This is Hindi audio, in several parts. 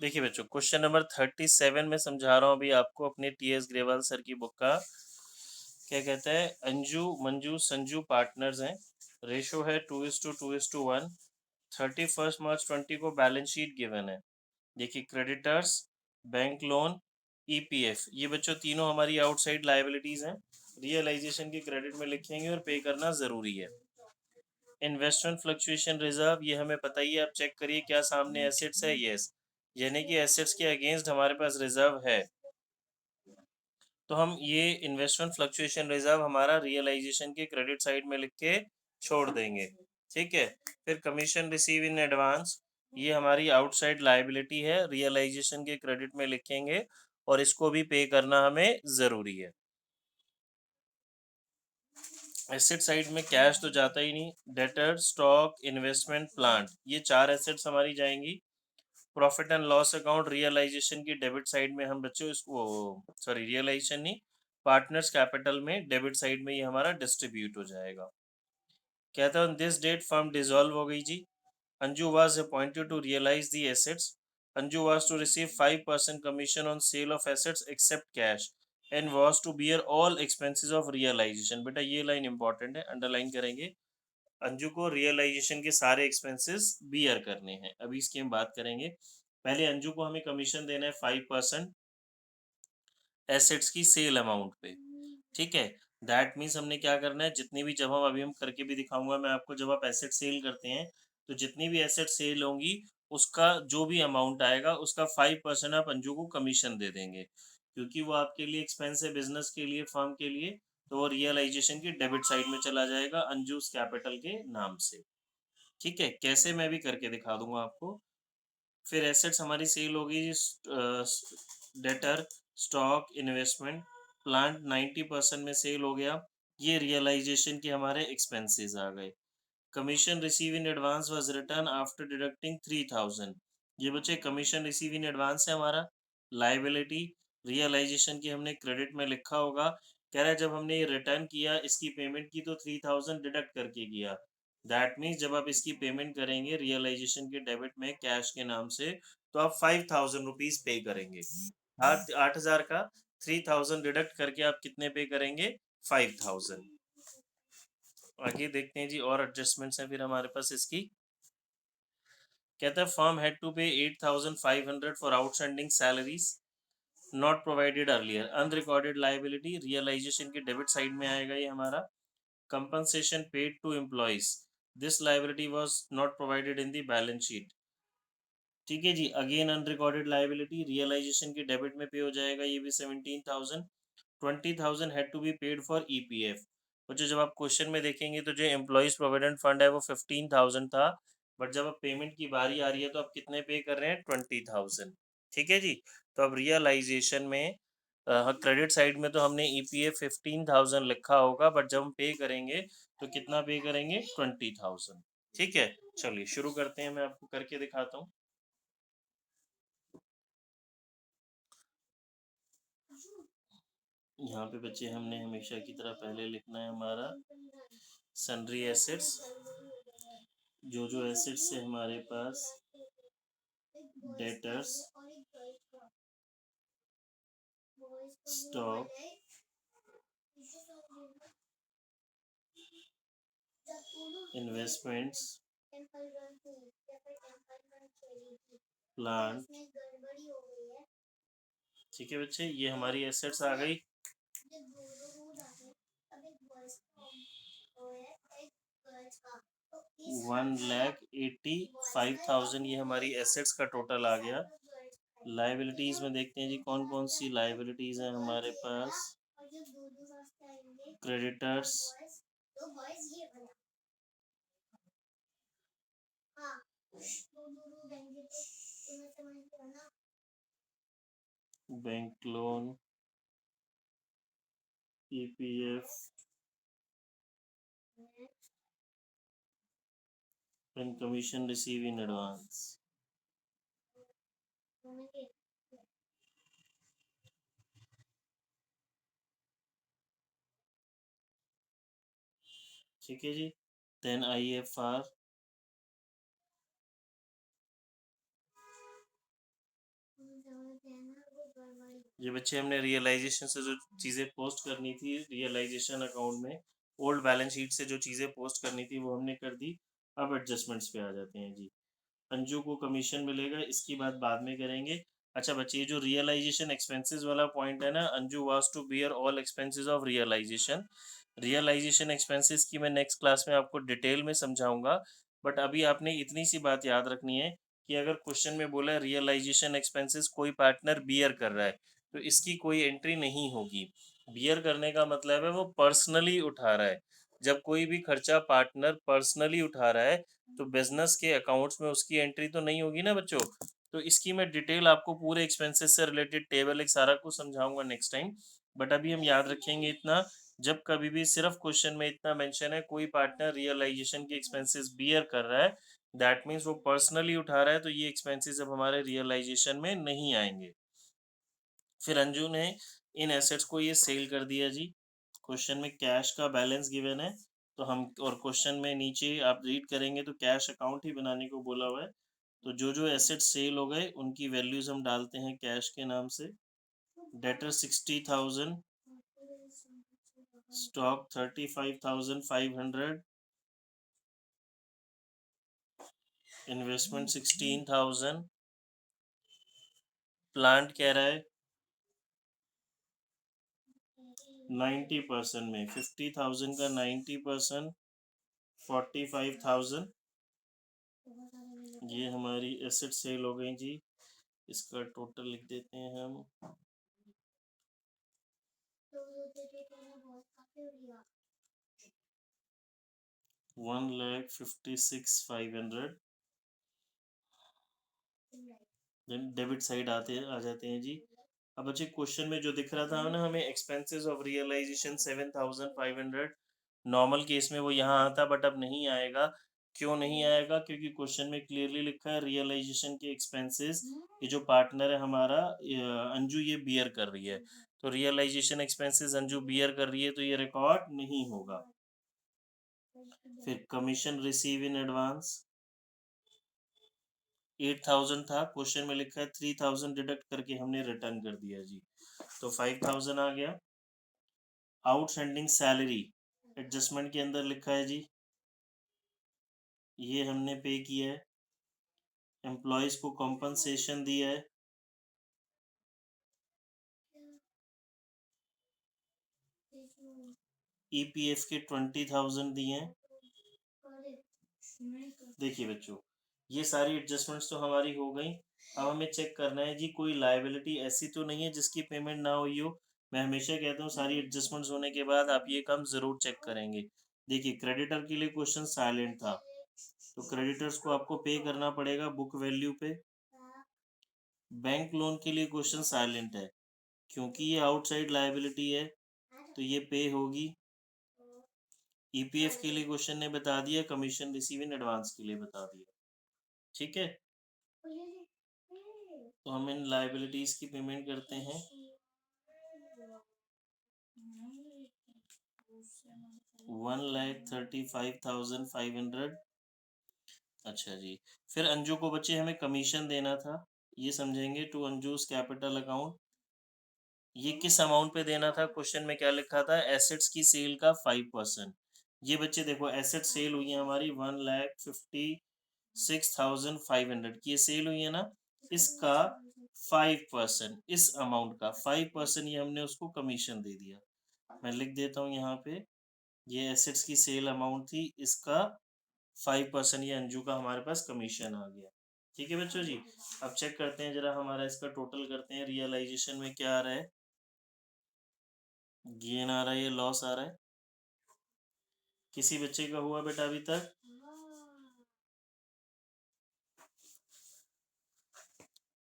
देखिए बच्चों, क्वेश्चन नंबर 37 में समझा रहा हूँ अभी आपको अपने टीएस ग्रेवाल सर की बुक का। क्या कहता है, अंजू मंजू संजू पार्टनर्स हैं, रेशो है 2:2:1। 31 मार्च 20 को बैलेंस शीट गिवन है। देखिए, क्रेडिटर्स, बैंक लोन, ईपीएफ, ये बच्चों तीनों हमारी आउटसाइड लाइबिलिटीज हैं। रियलाइजेशन के क्रेडिट में लिखेंगे और पे करना जरूरी है। इन्वेस्टमेंट फ्लक्चुएशन रिजर्व, ये हमें पता ही है। आप चेक करिए क्या सामने एसेट्स है, यस, यानी कि एसेट्स के अगेंस्ट हमारे पास रिजर्व है। तो हम ये इन्वेस्टमेंट फ्लक्चुएशन रिजर्व हमारा रियलाइजेशन के क्रेडिट साइड में लिख के छोड़ देंगे, ठीक है। फिर कमीशन रिसीव इन एडवांस, ये हमारी आउटसाइड लायबिलिटी है, रियलाइजेशन के क्रेडिट में लिखेंगे और इसको भी पे करना हमें जरूरी है। एसेट साइड में कैश तो जाता ही नहीं। डेटर, स्टॉक, इन्वेस्टमेंट, प्लांट, ये 4 एसेट्स हमारी जाएंगी। Profit and loss account realisation की डेबिट साइड में हम बच्चों इसको, सॉरी रियलाइजेशन नहीं, पार्टनर्स कैपिटल में डेबिट साइड में ये हमारा डिस्ट्रीब्यूट हो जाएगा। कहता है दिस डेट फर्म डिसॉल्व हो गई जी। Anju was appointed to realise the assets. Anju was to receive 5% commission on sale of assets except cash and was to bear all expenses of realisation. बेटा ये लाइन इंपॉर्टेंट है, अंडरलाइन करेंगे। अंजू को रियलाइजेशन के सारे एक्सपेंसेस बियर करने हैं। अभी इसकी हम बात करेंगे। पहले अंजू को हमें कमीशन देना है 5% एसेट्स की सेल अमाउंट पे, ठीक है। दैट मीन्स हमने क्या करना है, जितनी भी, जब हम अभी हम करके भी दिखाऊंगा मैं आपको, जब आप एसेट सेल करते हैं तो जितनी भी एसेट सेल होंगी उसका जो भी अमाउंट आएगा उसका 5% आप अंजू को कमीशन दे देंगे, क्योंकि वो आपके लिए एक्सपेंस है, बिजनेस के लिए, फर्म के लिए। तो वो रियलाइजेशन की डेबिट साइड में चला जाएगा अंजूस कैपिटल के नाम से, ठीक है। कैसे, मैं भी करके दिखा दूंगा आपको। फिर एसेट्स हमारी सेल होगी, डेटर, स्टॉक, इन्वेस्टमेंट, प्लांट 90% में सेल हो गया। ये रियलाइजेशन के हमारे एक्सपेंसेस आ गए। Commission receive in advance was written after deducting 3000। ये बच्चे कमीशन रिसीव इन एडवांस है हमारा लाइबिलिटी, रियलाइजेशन की हमने क्रेडिट में लिखा होगा। कह रहा है जब हमने ये रिटर्न किया, इसकी पेमेंट की तो 3000 डिडक्ट करके किया। दैट मीन्स जब आप इसकी पेमेंट करेंगे रियलाइजेशन के डेबिट में कैश के नाम से, तो आप 5000 रुपीज पे करेंगे। 8,000 का 3000 डिडक्ट करके आप कितने पे करेंगे, 5000। आगे देखते हैं जी, और एडजस्टमेंट्स हैं फिर हमारे पास इसकी। कहता है firm had to pay 8500 for outstanding salaries not provided earlier, unrecorded liability, realisation के डेबिट साइड में आएगा ये हमारा। Compensation paid to employees, this liability was not provided in the balance sheet, ठीक है जी। अगेन अनरिकॉर्डेड लाइबिलिटी, रियलाइजेशन के डेबिट में पे हो जाएगा ये भी 17,000। 20,000 had to be paid for EPF. बच्चों जब आप क्वेश्चन में देखेंगे तो जो एम्प्लॉयज प्रोविडेंट फंड है वो 15,000 था, बट जब अब पेमेंट की बारी आ रही है तो आप कितने पे कर रहे हैं, 20,000, ठीक है जी। तो अब रियलाइजेशन में क्रेडिट साइड में तो हमने ईपीएफ 15,000 लिखा होगा, बट जब हम पे करेंगे तो कितना पे करेंगे, 20,000, ठीक है। चलिए शुरू करते हैं, मैं आपको करके दिखाता हूँ। यहाँ पे बच्चे हमने हमेशा की तरह पहले लिखना है हमारा सन्ड्री एसेट्स, जो जो एसेट्स है हमारे पास, डेटर्स, स्टॉक, इन्वेस्टमेंट्स, प्लांट, ठीक है बच्चे, ये हमारी एसेट्स आ गई। 1,85,000 ये हमारी एसेट्स का टोटल आ गया। लाइबिलिटीज में देखते हैं जी कौन कौन सी लाइबिलिटीज हैं हमारे पास। Creditors, bank loan, EPF and commission receive in advance. ठीक है जी। देन आईएफआर, ये बच्चे हमने रियलाइजेशन से जो चीज़ें पोस्ट करनी थी रियलाइजेशन अकाउंट में, ओल्ड बैलेंस शीट से जो चीज़ें पोस्ट करनी थी वो हमने कर दी। अब एडजस्टमेंट्स पे आ जाते हैं जी। अंजू को कमीशन मिलेगा, इसकी बात बाद में करेंगे। अच्छा बच्चे, ये जो रियलाइजेशन एक्सपेंसेस वाला पॉइंट है ना, Anju was to bear all expenses of realisation. Realisation expenses की मैं नेक्स्ट क्लास में आपको डिटेल में समझाऊंगा, बट अभी आपने इतनी सी बात याद रखनी है कि अगर क्वेश्चन में बोला है रियलाइजेशन एक्सपेंसेस कोई पार्टनर बियर कर रहा है, तो इसकी कोई एंट्री नहीं होगी। बियर करने का मतलब है वो पर्सनली उठा रहा है। जब कोई भी खर्चा पार्टनर पर्सनली उठा रहा है तो बिजनेस के अकाउंट्स में उसकी एंट्री तो नहीं होगी ना बच्चों। तो इसकी मैं डिटेल आपको पूरे एक्सपेंसेस से रिलेटेड टेबल एक सारा कुछ समझाऊंगा नेक्स्ट टाइम। बट अभी हम याद रखेंगे इतना, जब कभी भी सिर्फ क्वेश्चन में इतना मेंशन है कोई पार्टनर रियलाइजेशन के एक्सपेंसेस बियर कर रहा है, दैट मीन्स वो पर्सनली उठा रहा है, तो ये एक्सपेंसेस अब हमारे रियलाइजेशन में नहीं आएंगे। फिर अंजू ने इन एसेट्स को ये सेल कर दिया जी। क्वेश्चन में कैश का बैलेंस गिवन है, तो हम और क्वेश्चन में नीचे आप रीड करेंगे तो कैश अकाउंट ही बनाने को बोला हुआ है। तो जो जो एसेट सेल हो गए उनकी वैल्यूज हम डालते हैं कैश के नाम से। डेटर 60,000, स्टॉक 35,500, इन्वेस्टमेंट 16,000, प्लांट कह रहा है 90% में, 50,000 का 90%, 45,000। ये हमारी एसेट सेल हो गई जी। इसका टोटल लिख देते हैं हम। $1,56,500। डेबिट साइड आ जाते हैं जी। अब बच्चे क्वेश्चन में जो दिख रहा था ना हमें, expenses of realisation 7,500, normal case में वो यहाँ आता बट अब नहीं आएगा। क्यों नहीं आएगा? क्योंकि क्वेश्चन में क्लियरली लिखा है रियलाइजेशन के एक्सपेंसेस, ये जो पार्टनर है हमारा अंजू, ये बियर कर रही है, तो रियलाइजेशन एक्सपेंसेस अंजू बियर कर रही है तो ये रिकॉर्ड नहीं होगा। फिर कमीशन रिसीव इन एडवांस 8,000 था, क्वेश्चन में लिखा है 3,000 डिडक्ट करके हमने रिटर्न कर दिया जी, तो 5,000 आ गया। आउटस्टैंडिंग सैलरी एडजस्टमेंट के अंदर लिखा है जी, ये हमने पे किया है। एम्प्लॉयज को कॉम्पनसेशन दिया है, ईपीएफ के 20,000 दिए हैं। देखिए बच्चों, ये सारी एडजस्टमेंट्स तो हमारी हो गई। अब हमें चेक करना है जी कोई लायबिलिटी ऐसी तो नहीं है जिसकी पेमेंट ना हुई हो। मैं हमेशा कहता हूँ सारी एडजस्टमेंट्स होने के बाद आप ये काम जरूर चेक करेंगे। देखिए क्रेडिटर के लिए क्वेश्चन साइलेंट था, तो क्रेडिटर्स को आपको पे करना पड़ेगा बुक वैल्यू पे। बैंक लोन के लिए क्वेश्चन साइलेंट है, क्योंकि ये आउटसाइड लायबिलिटी है तो ये पे होगी। ईपीएफ के लिए क्वेश्चन ने बता दिया, कमीशन रिसीव इन एडवांस के लिए बता दिया। ठीक है, तो हम इन लायबिलिटीज की पेमेंट करते हैं। 1,35,500। अच्छा जी, फिर अंजू को बच्चे हमें कमीशन देना था, ये समझेंगे। टू अंजूस कैपिटल अकाउंट, ये किस अमाउंट पे देना था? क्वेश्चन में क्या लिखा था? एसेट्स की सेल का 5%। ये बच्चे देखो एसेट सेल हुई है हमारी 1,56,500 की, ये सेल हुई है ना, इसका 5%, इस अमाउंट का 5% ये हमने उसको कमीशन दे दिया। मैं लिख देता हूँ यहाँ पे, ये एसेट्स की सेल अमाउंट थी, इसका 5% ये अंजू का हमारे पास कमीशन आ गया। ठीक है बच्चों जी, अब चेक करते हैं जरा हमारा, इसका टोटल करते हैं। रियलाइजेशन में क्या आ रहा है? गेन आ रहा है, ये लॉस आ रहा है? किसी बच्चे का हुआ बेटा अभी तक?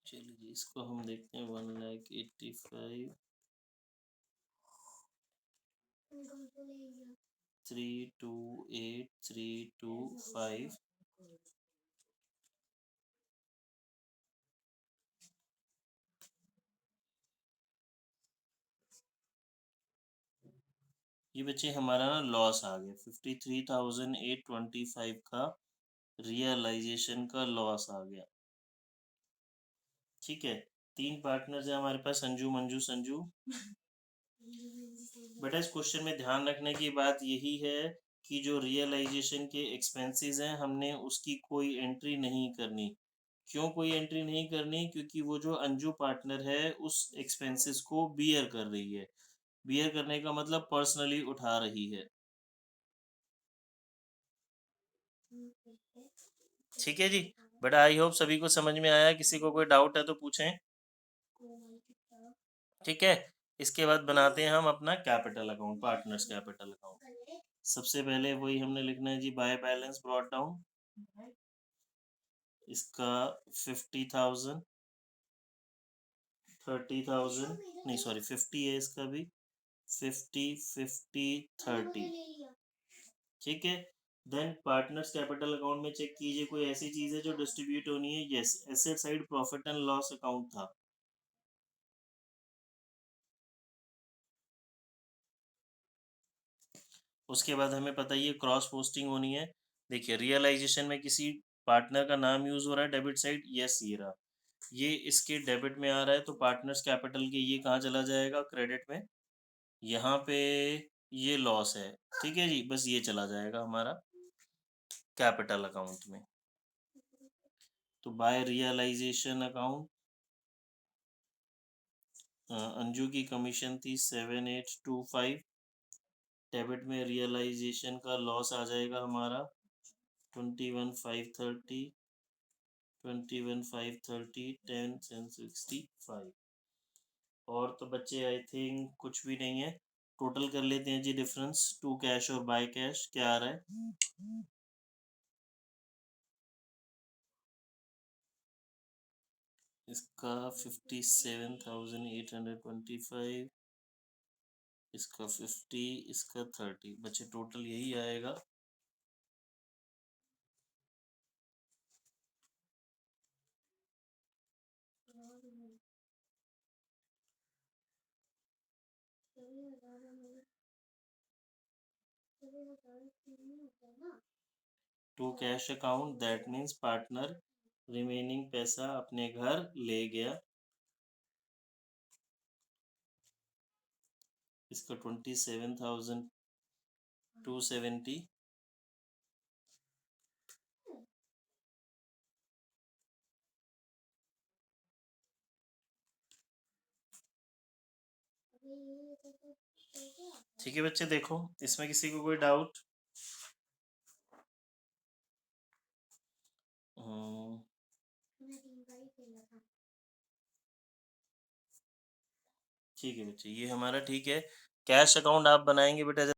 चलिए जी, इसको हम देखते हैं। 1,85,328 325। ये बच्चे हमारा ना लॉस आ गया 53,825 का रियलाइजेशन का लॉस आ गया। ठीक है, 3 पार्टनर्स है हमारे पास, संजू, मंजू, संजू। बेटा इस क्वेश्चन में ध्यान रखने की बात यही है कि जो रियलाइजेशन के एक्सपेंसेस हैं हमने उसकी कोई एंट्री नहीं करनी। क्यों कोई एंट्री नहीं करनी? क्योंकि वो जो अंजू पार्टनर है उस एक्सपेंसेस को बियर कर रही है। बियर करने का मतलब पर्सनली उठा रही है। ठीक है जी। बट आई होप सभी को समझ में आया। किसी को कोई डाउट है तो पूछें। ठीक है। इसके बाद बनाते हैं हम अपना capital account, partners capital account. सबसे पहले वही हमने लिखना है जी, बाय बैलेंस ब्रॉट डाउन। इसका 50,000, 30,000, नहीं सॉरी 50 है इसका भी, 50, 50, 30। ठीक है। देन पार्टनर्स कैपिटल अकाउंट में चेक कीजिए कोई ऐसी चीज है जो डिस्ट्रीब्यूट होनी है। Yes, asset side profit and loss account था। उसके बाद हमें पता ही है क्रॉस पोस्टिंग होनी है। देखिए रियलाइजेशन में किसी पार्टनर का नाम यूज हो रहा है डेबिट साइड, यस ये रहा, ये इसके डेबिट में आ रहा है तो पार्टनर्स कैपिटल के ये कहाँ चला जाएगा? क्रेडिट में। यहाँ पे ये लॉस है, ठीक है जी, बस ये चला जाएगा हमारा कैपिटल अकाउंट में। तो बाय रियलाइजेशन अकाउंट, अंजू की कमीशन थी 7825, डेबिट में रियलाइजेशन का लॉस आ जाएगा हमारा 21,530, 21,530, 10 and 65। और तो बच्चे आई थिंक कुछ भी नहीं है। टोटल कर लेते हैं जी डिफरेंस, टू कैश और बाय कैश क्या आ रहा है। इसका 57,825, इसका 50, इसका 30, बच्चे टोटल यही आएगा। To cash account that means partner remaining पैसा अपने घर ले गया। इसका 27,270। ठीक है बच्चे, देखो इसमें किसी को कोई डाउट? ठीक है बच्चे, ये हमारा ठीक है। कैश अकाउंट आप बनाएंगे बेटा